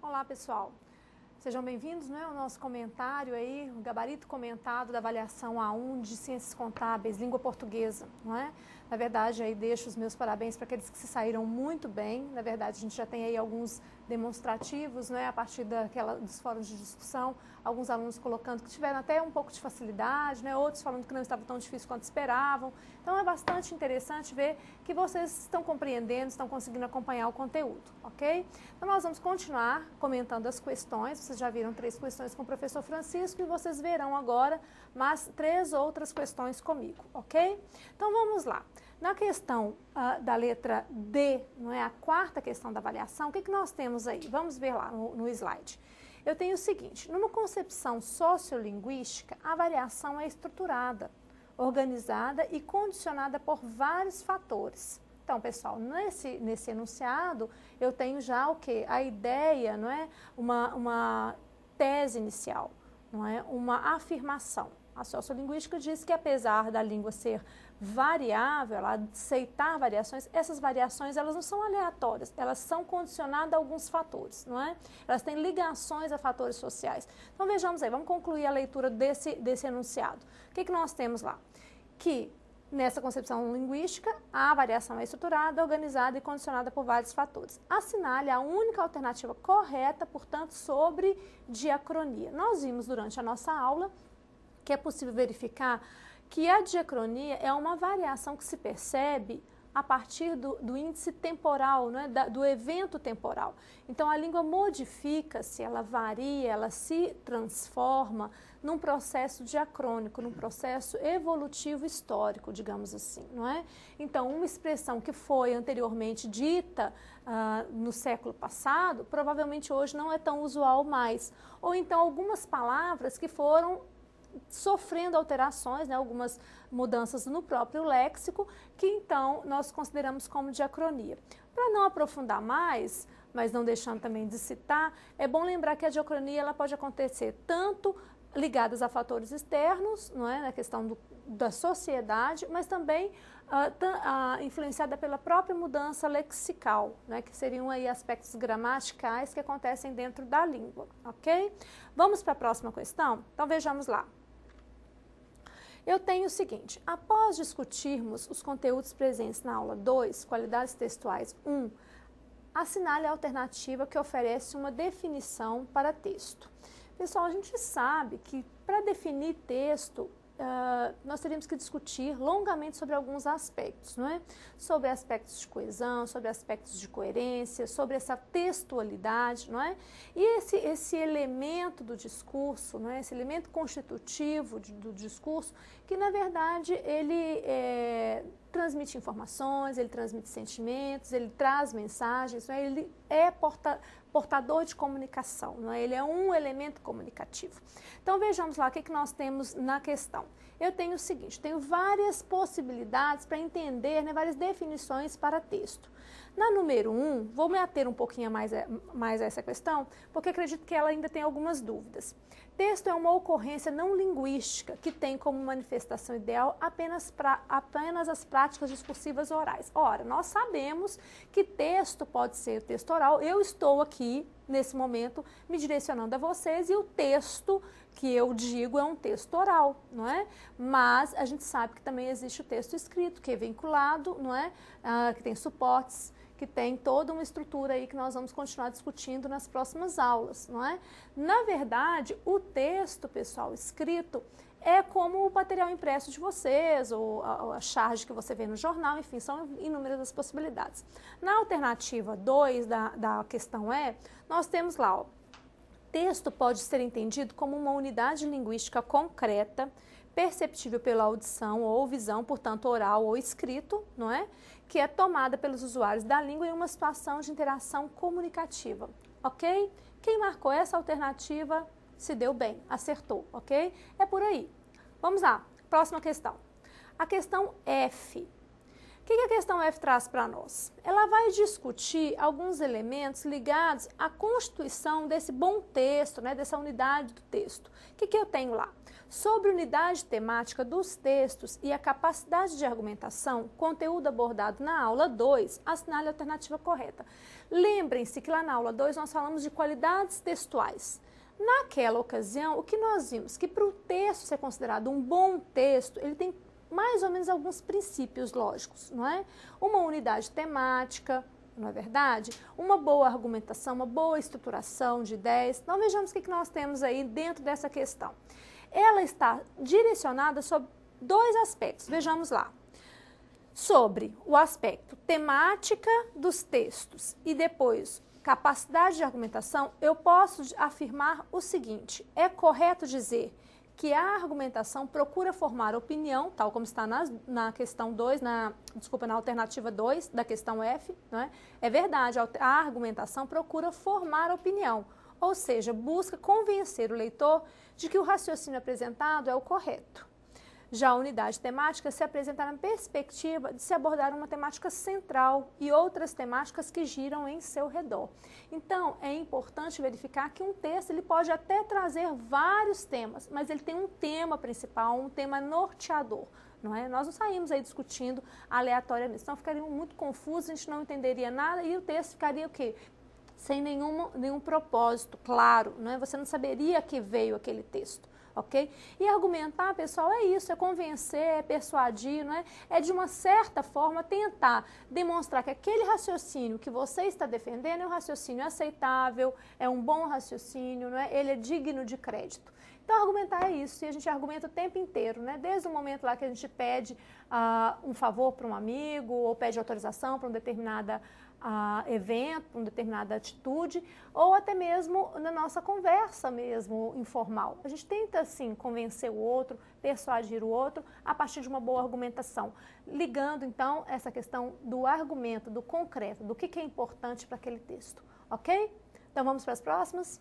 Olá, pessoal. Sejam bem-vindos, ao nosso comentário aí, o gabarito comentado da avaliação A1 de Ciências Contábeis, Língua Portuguesa, não é? Na verdade, aí deixo os meus parabéns para aqueles que se saíram muito bem. Na verdade, a gente já tem aí alguns demonstrativos, a partir dos fóruns de discussão, alguns alunos colocando que tiveram até um pouco de facilidade, outros falando que não estava tão difícil quanto esperavam. Então, é bastante interessante ver que vocês estão compreendendo, estão conseguindo acompanhar o conteúdo, ok? Então, nós vamos continuar comentando as questões. Vocês já viram 3 questões com o professor Francisco e vocês verão agora mais 3 outras questões comigo, ok? Então, vamos lá. Na questão da letra D, a quarta questão da avaliação, o que nós temos aí? Vamos ver lá no slide. Eu tenho o seguinte: numa concepção sociolinguística, a avaliação é estruturada, organizada e condicionada por vários fatores. Então, pessoal, nesse enunciado, eu tenho já o quê? A ideia, uma tese inicial, uma afirmação. A sociolinguística diz que, apesar da língua ser variável, ela aceitar variações, essas variações elas não são aleatórias, elas são condicionadas a alguns fatores, Elas têm ligações a fatores sociais. Então, vejamos aí, vamos concluir a leitura desse enunciado. O que nós temos lá? Que nessa concepção linguística, a variação é estruturada, organizada e condicionada por vários fatores. Assinale a única alternativa correta, portanto, sobre diacronia. Nós vimos durante a nossa aula que é possível verificar que a diacronia é uma variação que se percebe a partir do índice temporal, do evento temporal. Então, a língua modifica-se, ela varia, ela se transforma num processo diacrônico, num processo evolutivo histórico, digamos assim, Então, uma expressão que foi anteriormente dita no século passado, provavelmente hoje não é tão usual mais. Ou então, algumas palavras que foram sofrendo alterações, algumas mudanças no próprio léxico, que então nós consideramos como diacronia. Para não aprofundar mais, mas não deixando também de citar, é bom lembrar que a diacronia ela pode acontecer tanto ligadas a fatores externos, na questão da sociedade, mas também influenciada pela própria mudança lexical, que seriam aí aspectos gramaticais que acontecem dentro da língua, ok? Vamos para a próxima questão? Então vejamos lá. Eu tenho o seguinte: após discutirmos os conteúdos presentes na aula 2, qualidades textuais 1, assinale a alternativa que oferece uma definição para texto. Pessoal, a gente sabe que para definir texto, nós teríamos que discutir longamente sobre alguns aspectos, Sobre aspectos de coesão, sobre aspectos de coerência, sobre essa textualidade, E esse elemento do discurso, Esse elemento constitutivo do discurso, que na verdade ele transmite informações, ele transmite sentimentos, ele traz mensagens, Ele é portador de comunicação, Ele é um elemento comunicativo. Então vejamos lá o que nós temos na questão. Eu tenho o seguinte: tenho várias possibilidades para entender, várias definições para texto. Na número 1, vou me ater um pouquinho mais a essa questão, porque acredito que ela ainda tem algumas dúvidas. Texto é uma ocorrência não linguística que tem como manifestação ideal apenas as práticas discursivas orais. Ora, nós sabemos que texto pode ser texto oral. Eu estou aqui, nesse momento, me direcionando a vocês e o texto que eu digo é um texto oral, Mas a gente sabe que também existe o texto escrito, que é vinculado, que tem suportes, que tem toda uma estrutura aí que nós vamos continuar discutindo nas próximas aulas, Na verdade, o texto, pessoal, escrito, é como o material impresso de vocês, ou a charge que você vê no jornal, enfim, são inúmeras as possibilidades. Na alternativa 2 da questão nós temos lá, texto pode ser entendido como uma unidade linguística concreta, perceptível pela audição ou visão, portanto oral ou escrito, que é tomada pelos usuários da língua em uma situação de interação comunicativa, ok? Quem marcou essa alternativa se deu bem, acertou, ok? É por aí. Vamos lá, próxima questão. A questão F. que a questão F traz para nós? Ela vai discutir alguns elementos ligados à constituição desse bom texto, né, dessa unidade do texto. O que eu tenho lá? Sobre unidade temática dos textos e a capacidade de argumentação, conteúdo abordado na aula 2, assinale a alternativa correta. Lembrem-se que lá na aula 2 nós falamos de qualidades textuais. Naquela ocasião, o que nós vimos? Que para o texto ser considerado um bom texto, ele tem mais ou menos alguns princípios lógicos, não é? Uma unidade temática, não é verdade? Uma boa argumentação, uma boa estruturação de ideias. Então vejamos o que nós temos aí dentro dessa questão. Ela está direcionada sobre dois aspectos, vejamos lá. Sobre o aspecto temática dos textos e depois capacidade de argumentação, eu posso afirmar o seguinte: é correto dizer que a argumentação procura formar opinião, tal como está na questão 2, na alternativa 2 da questão F, não é? É verdade, a argumentação procura formar opinião, ou seja, busca convencer o leitor de que o raciocínio apresentado é o correto. Já a unidade temática se apresenta na perspectiva de se abordar uma temática central e outras temáticas que giram em seu redor. Então, é importante verificar que um texto ele pode até trazer vários temas, mas ele tem um tema principal, um tema norteador. Não é? Nós não saímos aí discutindo aleatoriamente, senão ficaria muito confuso, a gente não entenderia nada e o texto ficaria o quê? Sem nenhum propósito claro, não é? Você não saberia a que veio aquele texto. Ok? E argumentar, pessoal, é isso, é convencer, é persuadir, não é? É de uma certa forma tentar demonstrar que aquele raciocínio que você está defendendo é um raciocínio aceitável, é um bom raciocínio, não é? Ele é digno de crédito. Então, argumentar é isso, e a gente argumenta o tempo inteiro, né? Desde o momento lá que a gente pede um favor para um amigo, ou pede autorização para um determinado evento, uma determinada atitude, ou até mesmo na nossa conversa mesmo informal. A gente tenta, assim, convencer o outro, persuadir o outro a partir de uma boa argumentação, ligando, então, essa questão do argumento, do concreto, do que é importante para aquele texto, ok? Então, vamos para as próximas?